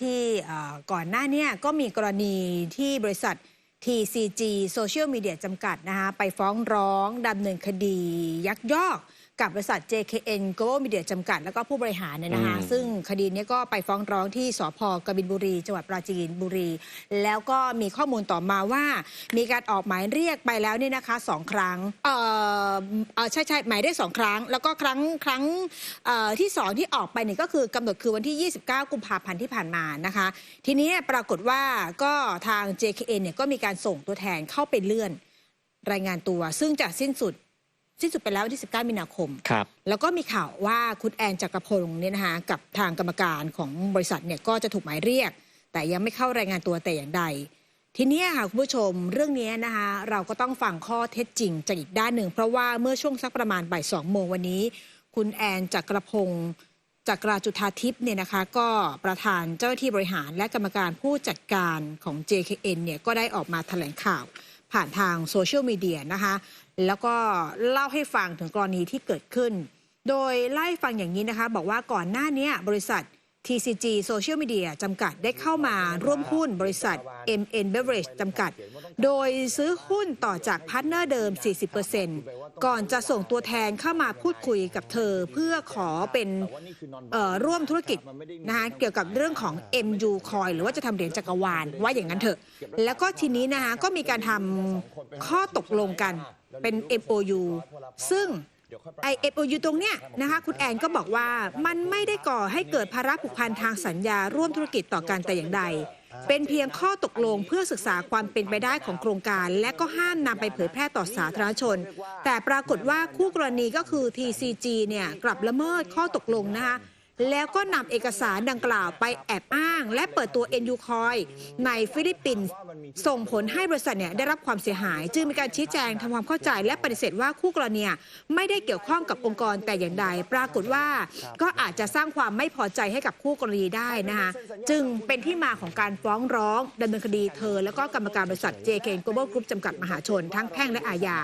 ที่ก่อนหน้านี้ก็มีกรณีที่บริษัท TCG Social Media จำกัดนะคะไปฟ้องร้องดำเนินคดียักยอกกับบริษัท JKN Global Media จำกัดแล้วก็ผู้บริหารเนี่ยนะคะซึ่งคดีนี้ก็ไปฟ้องร้องที่สภ.กบินบุรีจังหวัดปราจีนบุรีแล้วก็มีข้อมูลต่อมาว่ามีการออกหมายเรียกไปแล้วเนี่ยนะคะ2 ครั้งใช่หมายเรียก2 ครั้งแล้วก็ครั้งที่2ที่ออกไปเนี่ยก็คือกำหนดคือวันที่29 กุมภาพันธ์ที่ผ่านมานะคะทีนี้ปรากฏว่าก็ทาง JKN เนี่ยก็มีการส่งตัวแทนเข้าไปเลื่อนรายงานตัวซึ่งจะสิ้นสุดไปแล้ววันที่19 มีนาคมแล้วก็มีข่าวว่าคุณแอนจักรพงศ์เนี่ยนะคะกับทางกรรมการของบริษัทเนี่ยก็จะถูกหมายเรียกแต่ยังไม่เข้ารายงานตัวแต่อย่างใดทีนี้ค่ะคุณผู้ชมเรื่องนี้นะคะเราก็ต้องฟังข้อเท็จจริงจากอีกด้านหนึ่งเพราะว่าเมื่อช่วงสักประมาณบ่าย 2 โมงวันนี้คุณแอนจักรพงศ์จักราจุฑาทิพย์เนี่ยนะคะก็ประธานเจ้าหน้าที่บริหารและกรรมการผู้จัดการของ JKN เนี่ยก็ได้ออกมาแถลงข่าวผ่านทางโซเชียลมีเดียนะคะแล้วก็เล่าให้ฟังถึงกรณีที่เกิดขึ้นโดยไล่ฟังอย่างนี้นะคะบอกว่าก่อนหน้านี้บริษัท TCG Social Media จำกัดได้เข้ามาร่วมหุ้นบริษัท MN Beverage จำกัดโดยซื้อหุ้นต่อจากพาร์ทเนอร์เดิม 40% ก่อนจะส่งตัวแทนเข้ามาพูดคุยกับเธอเพื่อขอเป็นร่วมธุรกิจนะคะเกี่ยวกับเรื่องของ MU Coin หรือว่าจะทำเหรียญจักรวาลว่าอย่างนั้นเถอะแล้วก็ทีนี้นะคะก็มีการทำข้อตกลงกันเป็น MOU ซึ่งMOU ตรงเนี้ยนะคะคุณแอนก็บอกว่ามันไม่ได้ก่อให้เกิดภาระผูกพันทางสัญญาร่วมธุรกิจต่อกันแต่อย่างใดเป็นเพียงข้อตกลงเพื่อศึกษาความเป็นไปได้ของโครงการและก็ห้ามนำไปเผยแพร่ต่อสาธารณชนแต่ปรากฏว่าคู่กรณีก็คือ TCG เนี่ยกลับละเมิดข้อตกลงนะคะแล้วก็นำเอกสารดังกล่าวไปแอบอ้างและเปิดตัว MU Coin ในฟิลิปปินส์ส่งผลให้บริษัทเนี่ยได้รับความเสียหายจึงมีการชี้แจงทำความเข้าใจและปฏิเสธว่าคู่กรณีไม่ได้เกี่ยวข้องกับองค์กรแต่อย่างใดปรากฏว่าก็อาจจะสร้างความไม่พอใจให้กับคู่กรณีได้นะคะจึงเป็นที่มาของการฟ้องร้องดำเนินคดีเธอแล้วก็กรรมการบริษัท JKN Global Group จำกัดมหาชนทั้งแพ่งและอาญา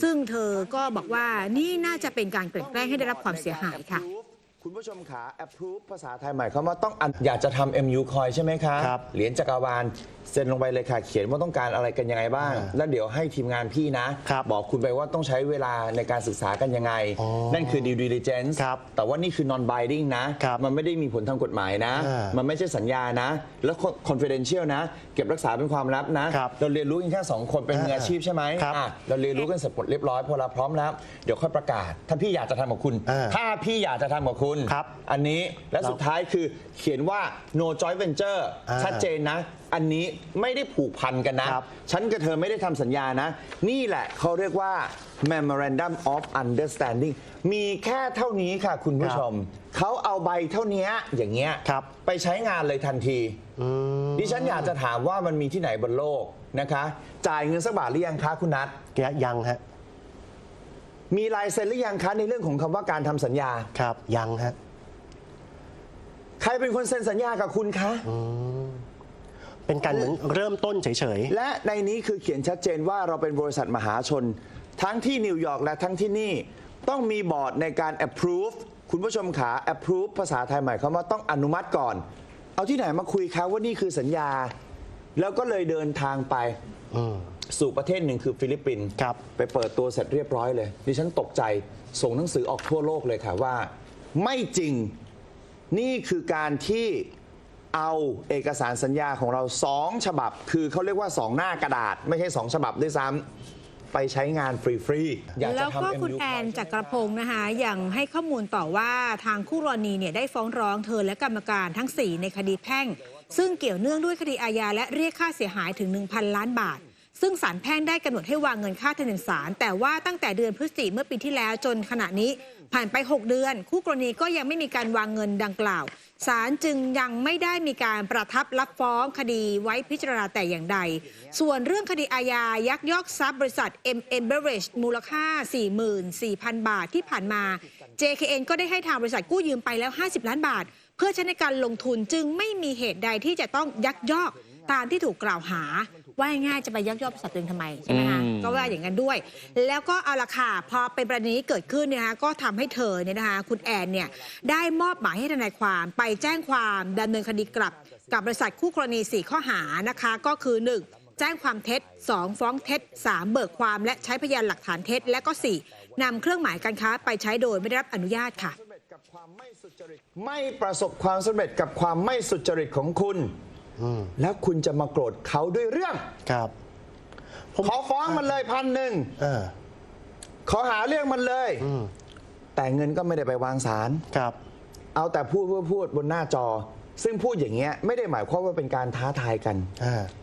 ซึ่งเธอก็บอกว่านี่น่าจะเป็นการกลั่นแกล้งให้ได้รับความเสียหายค่ะคุณผู้ชมขา approve ภาษาไทยหมายความว่าต้องอยากจะทำ MU Coin ใช่ไหมคะเหรียญจักรวาลเซ็นลงไปเลยค่ะเขียนว่าต้องการอะไรกันยังไงบ้างแล้วเดี๋ยวให้ทีมงานพี่นะบอกคุณไปว่าต้องใช้เวลาในการศึกษากันยังไงนั่นคือ due diligence แต่ว่านี่คือ non binding นะมันไม่ได้มีผลทางกฎหมายนะมันไม่ใช่สัญญานะแล้ว confidential นะเก็บรักษาเป็นความลับนะเราเรียนรู้กันแค่2 คนเป็นมืออาชีพใช่ไหมเราเรียนรู้กันเสร็จหมดเรียบร้อยพอเราพร้อมแล้วเดี๋ยวค่อยประกาศถ้าพี่อยากจะทำกับคุณถ้าพี่อยากจะทำกับคุณอันนี้และสุดท้ายคือเขียนว่า no joint venture ชัดเจนนะอันนี้ไม่ได้ผูกพันกันนะฉันกับเธอไม่ได้ทำสัญญานะนี่แหละเขาเรียกว่า memorandum of understanding มีแค่เท่านี้ค่ะคุณผู้ชมเขาเอาใบเท่านี้อย่างเงี้ยไปใช้งานเลยทันทีดิฉันอยากจะถามว่ามันมีที่ไหนบนโลกนะคะจ่ายเงินสักบาทหรือยังคะคุณนัทยังฮะมีลายเซ็นหรือยังคะในเรื่องของคำว่าการทำสัญญาครับยังฮะใครเป็นคนเซ็นสัญญากับคุณคะเป็นการเหมือนเริ่มต้นเฉยๆและในนี้คือเขียนชัดเจนว่าเราเป็นบริษัทมหาชนทั้งที่นิวยอร์กและทั้งที่นี่ต้องมีบอร์ดในการ approve คุณผู้ชมขา approve ภาษาไทยหมายความว่าต้องอนุมัติก่อนเอาที่ไหนมาคุยคะว่านี่คือสัญญาแล้วก็เลยเดินทางไปสู่ประเทศหนึ่งคือฟิลิปปินส์ไปเปิดตัวเสร็จเรียบร้อยเลยดิฉันตกใจส่งหนังสือออกทั่วโลกเลยค่ะว่าไม่จริงนี่คือการที่เอาเอกสารสัญญาของเรา2 ฉบับคือเขาเรียกว่า2 หน้ากระดาษไม่ใช่2 ฉบับด้วยซ้ำไปใช้งานฟรีๆแล้วก็คุณแอนจักรพงศ์นะคะอย่างให้ข้อมูลต่อว่าทางคู่กรณีเนี่ยได้ฟ้องร้องเธอและกรรมการทั้ง4ในคดีแพ่งซึ่งเกี่ยวเนื่องด้วยคดีอาญาและเรียกค่าเสียหายถึง 1,000 ล้านบาทซึ่งศาลแพ่งได้กำหนดให้วางเงินค่าธรรมเนียมศาลแต่ว่าตั้งแต่เดือนพฤศจิกายนเมื่อปีที่แล้วจนขณะนี้ผ่านไป6 เดือนคู่กรณีก็ยังไม่มีการวางเงินดังกล่าวศาลจึงยังไม่ได้มีการประทับรับฟ้องคดีไว้พิจารณาแต่อย่างใดส่วนเรื่องคดีอาญายักยอกทรัพย์บริษัท MN Beverage มูลค่า 44,000 บาทที่ผ่านมา JKN ก็ได้ให้ทางบริษัทกู้ยืมไปแล้ว50 ล้านบาทเพื่อใช้ในการลงทุนจึงไม่มีเหตุใดที่จะต้องยักยอกตามที่ถูกกล่าวหาว่าง่ายจะไปยักยอกบริษัทตัวเองทำไมใช่ไหมคะก็ว่าอย่างนั้นด้วยแล้วก็เอาละค่ะพอเป็นประเด็นนี้เกิดขึ้นเนี่ยนะคะก็ทำให้เธอเนี่ยนะคะคุณแอนเนี่ยได้มอบหมายให้ทนายความไปแจ้งความดำเนินคดีกลับ กับบริษัทคู่กรณี4ข้อหานะคะก็คือ 1. แจ้งความเท็จ 2. ฟ้องเท็จ 3. เบิกความและใช้พยานหลักฐานเท็จและก็ 4. นำเครื่องหมายการค้าไปใช้โดยไม่ได้รับอนุญาตค่ะไม่ประสบความสำเร็จกับความไม่สุจริตของคุณแล้วคุณจะมาโกรธเขาด้วยเรื่องครับขอฟ้องมันเลย1,000ขอหาเรื่องมันเลยแต่เงินก็ไม่ได้ไปวางศาลครับเอาแต่พูดบนหน้าจอซึ่งพูดอย่างเงี้ยไม่ได้หมายความว่าเป็นการท้าทายกัน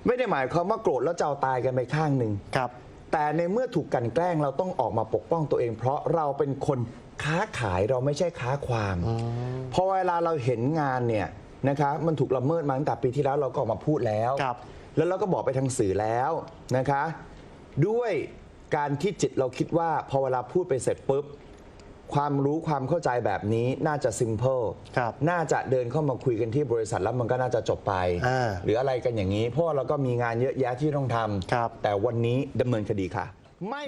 ไม่ได้หมายความว่าโกรธแล้วจะเอาตายกันไปข้างหนึ่งครับแต่ในเมื่อถูกกลั่นแกล้งเราต้องออกมาปกป้องตัวเอง เพราะเราเป็นคนค้าขายเราไม่ใช่ค้าความพอเวลาเราเห็นงานเนี่ยนะคะมันถูกละเมิดมาตั้งแต่ปีที่แล้วเราก็ออกมาพูดแล้วแล้วเราก็บอกไปทางสื่อแล้วนะคะด้วยการที่จิตเราคิดว่าพอเวลาพูดไปเสร็จปุ๊บความรู้ความเข้าใจแบบนี้น่าจะซิมเพิลน่าจะเดินเข้ามาคุยกันที่บริษัทแล้วมันก็น่าจะจบไปหรืออะไรกันอย่างนี้เพราะเราก็มีงานเยอะแยะที่ต้องทำแต่วันนี้ดำเนินคดีค่ะไม่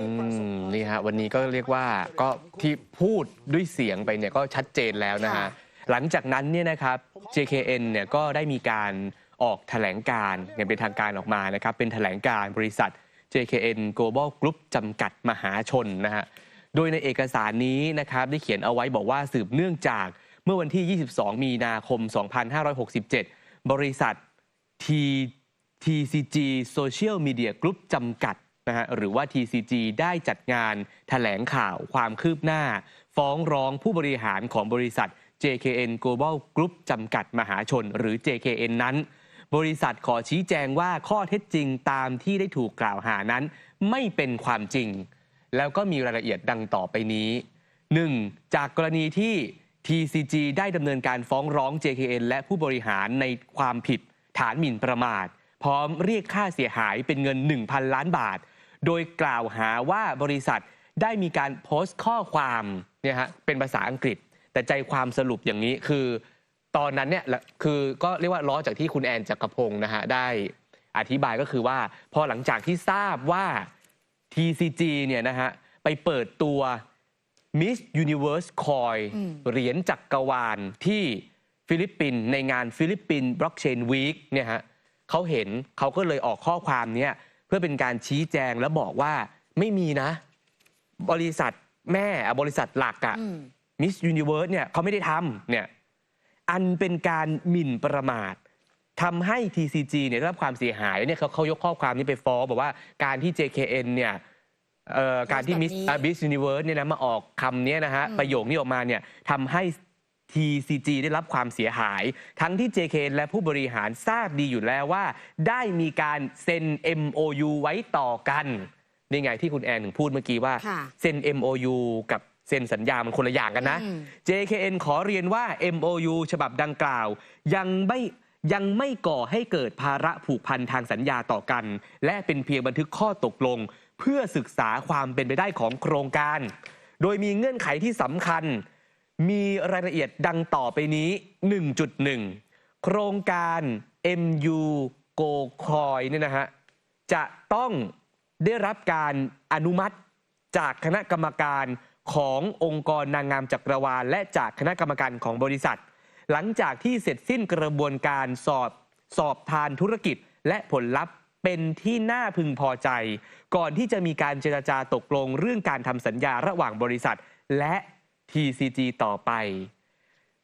นี่ฮะวันนี้ก็เรียกว่าก็ที่พูดด้วยเสียงไปเนี่ยก็ชัดเจนแล้วนะฮะหลังจากนั้นเนี่ยนะครับ JKN เนี่ยก็ได้มีการออกแถลงการอย่างเป็นทางการออกมานะครับเป็นแถลงการบริษัท JKN Global Group จำกัดมหาชนนะฮะโดยในเอกสารนี้นะครับได้เขียนเอาไว้บอกว่าสืบเนื่องจากเมื่อวันที่ 22 มีนาคม 2567 บริษัท TCG Social Media Group จำกัดนะฮะหรือว่า TCG ได้จัดงานแถลงข่าวความคืบหน้าฟ้องร้องผู้บริหารของบริษัท JKN Global Group จำกัดมหาชนหรือ JKN นั้นบริษัทขอชี้แจงว่าข้อเท็จจริงตามที่ได้ถูกกล่าวหานั้นไม่เป็นความจริงแล้วก็มีรายละเอียดดังต่อไปนี้ 1. จากกรณีที่ TCG ได้ดำเนินการฟ้องร้อง JKN และผู้บริหารในความผิดฐานหมิ่นประมาทพร้อมเรียกค่าเสียหายเป็นเงิน 1,000 ล้านบาทโดยกล่าวหาว่าบริษัทได้มีการโพสต์ข้อความเนี่ยฮะเป็นภาษาอังกฤษแต่ใจความสรุปอย่างนี้คือตอนนั้นเนี่ยคือก็เรียกว่าล้อจากที่คุณแอนจักรพงศ์นะฮะได้อธิบายก็คือว่าพอหลังจากที่ทราบว่า TCG เนี่ยนะฮะไปเปิดตัว Miss Universe Coin เหรียญจักรวาลที่ฟิลิปปินส์ในงานฟิลิปปินส์ Blockchain Week เนี่ยฮะเขาเห็นเขาก็เลยออกข้อความนี้เพื่อเป็นการชี้แจงและบอกว่าไม่มีนะบริษัทแม่บริษัทหลักMiss Universe เนี่ยเขาไม่ได้ทำเนี่ยอันเป็นการหมิ่นประมาททำให้ TCG เนี่ยได้รับความเสียหายเนี่ยเขายกข้อความนี้ไปฟ้องบอกว่าการที่ JKN เนี่ยการที่ Miss Universe เนี่ยนะมาออกคำนี้นะฮะประโยคนี้ออกมาเนี่ยทำให้ TCG ได้รับความเสียหายทั้งที่ JKN และผู้บริหารทราบดีอยู่แล้วว่าได้มีการเซ็น MOU ไว้ต่อกันนี่ไงที่คุณแอนถึงพูดเมื่อกี้ว่าเซ็น MOU กับเซ็นสัญญามันคนละอย่างกันนะ JKN ขอเรียนว่า MOU ฉบับดังกล่าวยังไม่ก่อให้เกิดภาระผูกพันทางสัญญาต่อกันและเป็นเพียงบันทึกข้อตกลงเพื่อศึกษาความเป็นไปได้ของโครงการโดยมีเงื่อนไขที่สำคัญมีรายละเอียดดังต่อไปนี้ 1.1 โครงการ MU Go Coin เนี่ยนะฮะจะต้องได้รับการอนุมัติจากคณะกรรมการขององค์กรนางงามจักรวาลและจากคณะกรรมการของบริษัทหลังจากที่เสร็จสิ้นกระบวนการสอบทานธุรกิจและผลลัพธ์เป็นที่น่าพึงพอใจก่อนที่จะมีการเจรจาตกลงเรื่องการทำสัญญาระหว่างบริษัทและ TCG ต่อไป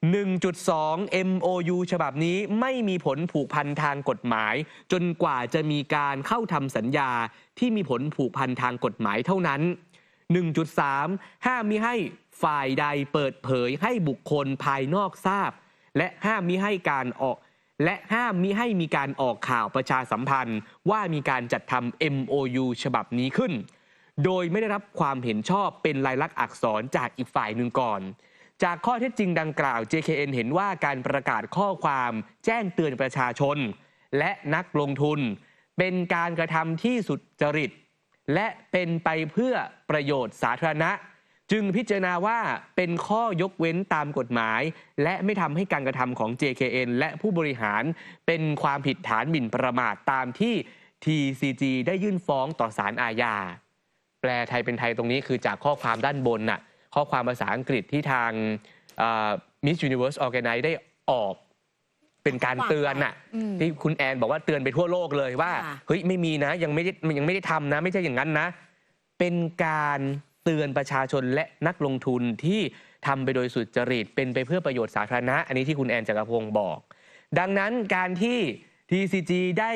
1.2 MOU ฉบับนี้ไม่มีผลผูกพันทางกฎหมายจนกว่าจะมีการเข้าทำสัญญาที่มีผลผูกพันทางกฎหมายเท่านั้น 1.3 ห้ามมิให้ฝ่ายใดเปิดเผยให้บุคคลภายนอกทราบและห้ามมิให้มีการออกข่าวประชาสัมพันธ์ว่ามีการจัดทำ MOU ฉบับนี้ขึ้นโดยไม่ได้รับความเห็นชอบเป็นลายลักษณ์อักษรจากอีกฝ่ายหนึ่งก่อนจากข้อเท็จจริงดังกล่าว JKN เห็นว่าการประกาศข้อความแจ้งเตือนประชาชนและนักลงทุนเป็นการกระทำที่สุจริตและเป็นไปเพื่อประโยชน์สาธารณะจึงพิจารณาว่าเป็นข้อยกเว้นตามกฎหมายและไม่ทำให้การกระทำของ JKN และผู้บริหารเป็นความผิดฐานหมิ่นประมาทตามที่ TCG ได้ยื่นฟ้องต่อศาลอาญาแปลไทยเป็นไทยตรงนี้คือจากข้อความด้านบนน่ะข้อความภาษาอังกฤษที่ทางMiss Universe Organize ได้ออกเ เป็นการเตือนน่ะที่คุณแอนบอกว่าเตือนไปทั่วโลกเลยว่าเฮ้ยไม่มีนะยังไม่ได้ทำนะไม่ใช่อย่างนั้นนะเป็นการเตือนประชาชนและนักลงทุนที่ทำไปโดยสุจริตเป็นไปเพื่อประโยชน์สาธารณะอันนี้ที่คุณแอนจักรพงศ์บอกดังนั้นการที่ TCG ได้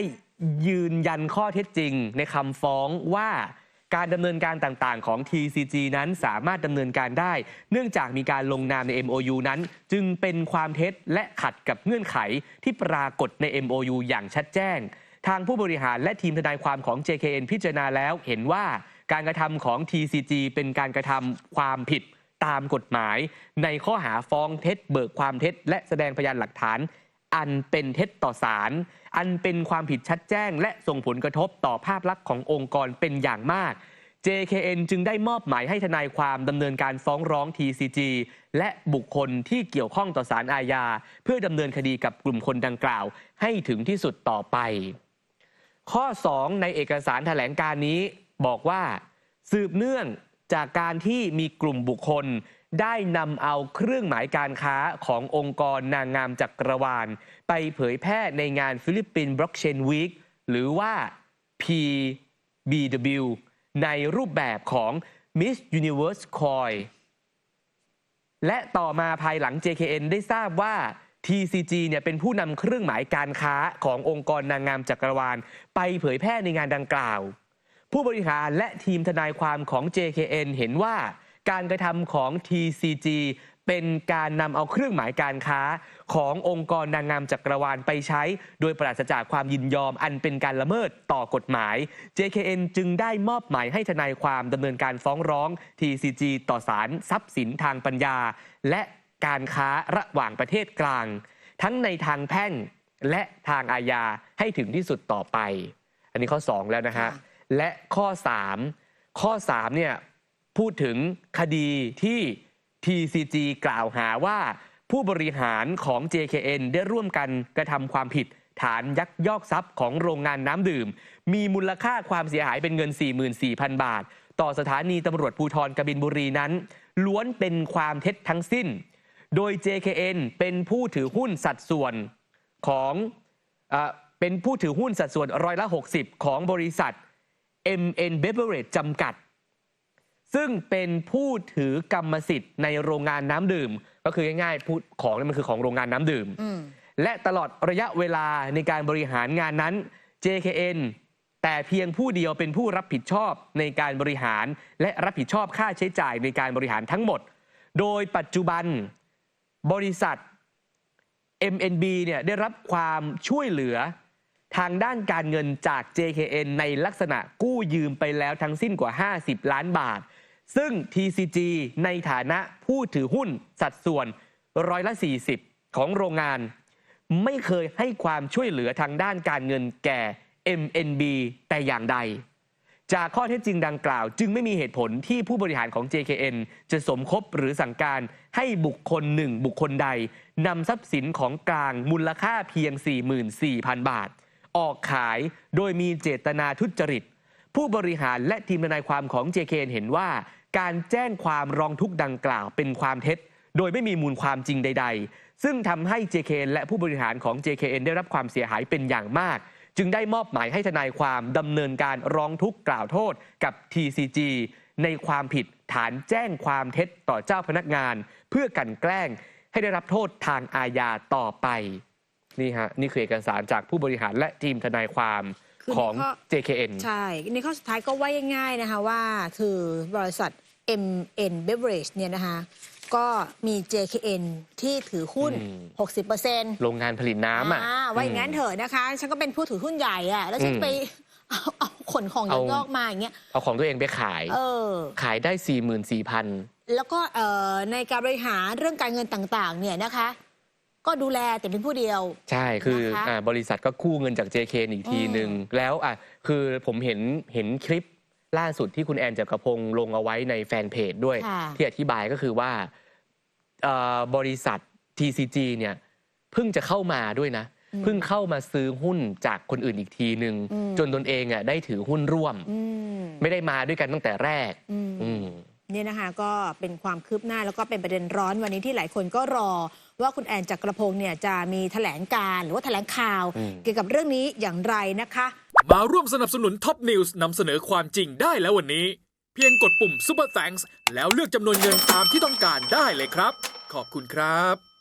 ยืนยันข้อเท็จจริงในคำฟ้องว่าการดำเนินการต่างๆของ TCG นั้นสามารถดำเนินการได้เนื่องจากมีการลงนามใน MOU นั้นจึงเป็นความเท็จและขัดกับเงื่อนไขที่ปรากฏใน MOU อย่างชัดแจ้งทางผู้บริหารและทีมทนายความของ JKN พิจารณาแล้วเห็นว่าการกระทำของ TCG เป็นการกระทำความผิดตามกฎหมายในข้อหาฟ้องเท็จเบิกความเท็จและแสดงพยานหลักฐานอันเป็นเท็จต่อศาลอันเป็นความผิดชัดแจ้งและส่งผลกระทบต่อภาพลักษณ์ขององค์กรเป็นอย่างมาก JKN จึงได้มอบหมายให้ทนายความดำเนินการฟ้องร้อง TCG และบุคคลที่เกี่ยวข้องต่อศาลอาญาเพื่อดำเนินคดีกับกลุ่มคนดังกล่าวให้ถึงที่สุดต่อไปข้อ 2 ในเอกสารแถลงการนี้บอกว่าสืบเนื่องจากการที่มีกลุ่มบุคคลได้นำเอาเครื่องหมายการค้าขององค์กรนางงามจักรวาลไปเผยแพร่ในงานฟิลิปปินส์บล็อกเชนวีคหรือว่า PBW ในรูปแบบของ Miss Universe Coin และต่อมาภายหลัง JKN ได้ทราบว่า TCG เนี่ยเป็นผู้นำเครื่องหมายการค้าขององค์กรนางงามจักรวาลไปเผยแพร่ในงานดังกล่าวผู้บริหารและทีมทนายความของ JKN เห็นว่าการกระทำของ TCG เป็นการนำเอาเครื่องหมายการค้าขององค์กรนางงามจักรวาลไปใช้โดยปราศจากความยินยอมอันเป็นการละเมิดต่อกฎหมาย JKN จึงได้มอบหมายให้ทนายความดำเนินการฟ้องร้อง TCG ต่อศาลทรัพย์สินทางปัญญาและการค้าระหว่างประเทศกลางทั้งในทางแพ่งและทางอาญาให้ถึงที่สุดต่อไปอันนี้ข้อ 2 แล้วนะฮะและข้อ 3เนี่ยพูดถึงคดีที่ TCG กล่าวหาว่าผู้บริหารของ JKN ได้ร่วมกันกระทำความผิดฐานยักยอกทรัพย์ของโรงงานน้ำดื่มมีมูลค่าความเสียหายเป็นเงิน 44,000 บาทต่อสถานีตำรวจภูธรกบินบุรีนั้นล้วนเป็นความเท็จทั้งสิ้นโดย JKN เป็นผู้ถือหุ้นสัดส่วนของเป็นผู้ถือหุ้นสัดส่วน60%ของบริษัท MN Beverage จำกัดซึ่งเป็นผู้ถือกรรมสิทธิ์ในโรงงานน้ำดื่มก็คือง่ายๆพูดของนี่มันคือของโรงงานน้ำดื่มและตลอดระยะเวลาในการบริหารงานนั้น JKN แต่เพียงผู้เดียวเป็นผู้รับผิดชอบในการบริหารและรับผิดชอบค่าใช้จ่ายในการบริหารทั้งหมดโดยปัจจุบันบริษัท MNB เนี่ยได้รับความช่วยเหลือทางด้านการเงินจาก JKN ในลักษณะกู้ยืมไปแล้วทั้งสิ้นกว่า50ล้านบาทซึ่ง TCG ในฐานะผู้ถือหุ้นสัดส่วน40%ของโรงงานไม่เคยให้ความช่วยเหลือทางด้านการเงินแก่ MNB แต่อย่างใดจากข้อเท็จจริงดังกล่าวจึงไม่มีเหตุผลที่ผู้บริหารของ JKN จะสมคบหรือสั่งการให้บุคคลหนึ่งบุคคลใดนำทรัพย์สินของกลางมูลค่าเพียง 44,000 บาทออกขายโดยมีเจตนาทุจริตผู้บริหารและทีมทนายความของ JKN เห็นว่าการแจ้งความร้องทุกข์ดังกล่าวเป็นความเท็จโดยไม่มีมูลความจริงใดๆซึ่งทำให้ JKN และผู้บริหารของ JKN ได้รับความเสียหายเป็นอย่างมากจึงได้มอบหมายให้ทนายความดำเนินการร้องทุกข์กล่าวโทษกับ TCG ในความผิดฐานแจ้งความเท็จต่อเจ้าพนักงานเพื่อกลั่นแกล้งให้ได้รับโทษทางอาญาต่อไปนี่ฮะนี่คือเอกสารจากผู้บริหารและทีมทนายความของ JKN ใช่ในข้อสุดท้ายก็ว่าง่ายๆนะคะว่าคือบริษัท MN Beverage เนี่ยนะคะก็มี JKN ที่ถือหุ้น 60% โรงงานผลิตน้ำว่าอย่างนั้นเถอะนะคะฉันก็เป็นผู้ถือหุ้นใหญ่อะแล้วฉันไปเอาขนของยอกมาอย่างเงี้ยเอาของตัวเองไปขายขายได้ 44,000 แล้วก็ในการบริหารเรื่องการเงินต่างๆเนี่ยนะคะก็ดูแลแต่เป็นผู้เดียวใช่คือบริษัทก็กู้เงินจาก JKN อีกทีหนึ่งแล้วคือผมเห็นคลิปล่าสุดที่คุณแอนจักรพงศ์ลงเอาไว้ในแฟนเพจด้วยที่อธิบายก็คือว่าบริษัท TCG เนี่ยเพิ่งจะเข้ามาด้วยนะเพิ่งเข้ามาซื้อหุ้นจากคนอื่นอีกทีหนึ่งจนตนเองได้ถือหุ้นร่วมไม่ได้มาด้วยกันตั้งแต่แรก เนี่ยนะคะก็เป็นความคืบหน้าแล้วก็เป็นประเด็นร้อนวันนี้ที่หลายคนก็รอว่าคุณแอนจักรพงศ์เนี่ยจะมีแถลงการหรือว่าแถลงข่าวเกี่ยวกับเรื่องนี้อย่างไรนะคะ มาร่วมสนับสนุนท็อปนิวส์นำเสนอความจริงได้แล้ววันนี้ เพียงกดปุ่ม Super Thanks แล้วเลือกจำนวนเงินตามที่ต้องการได้เลยครับ ขอบคุณครับ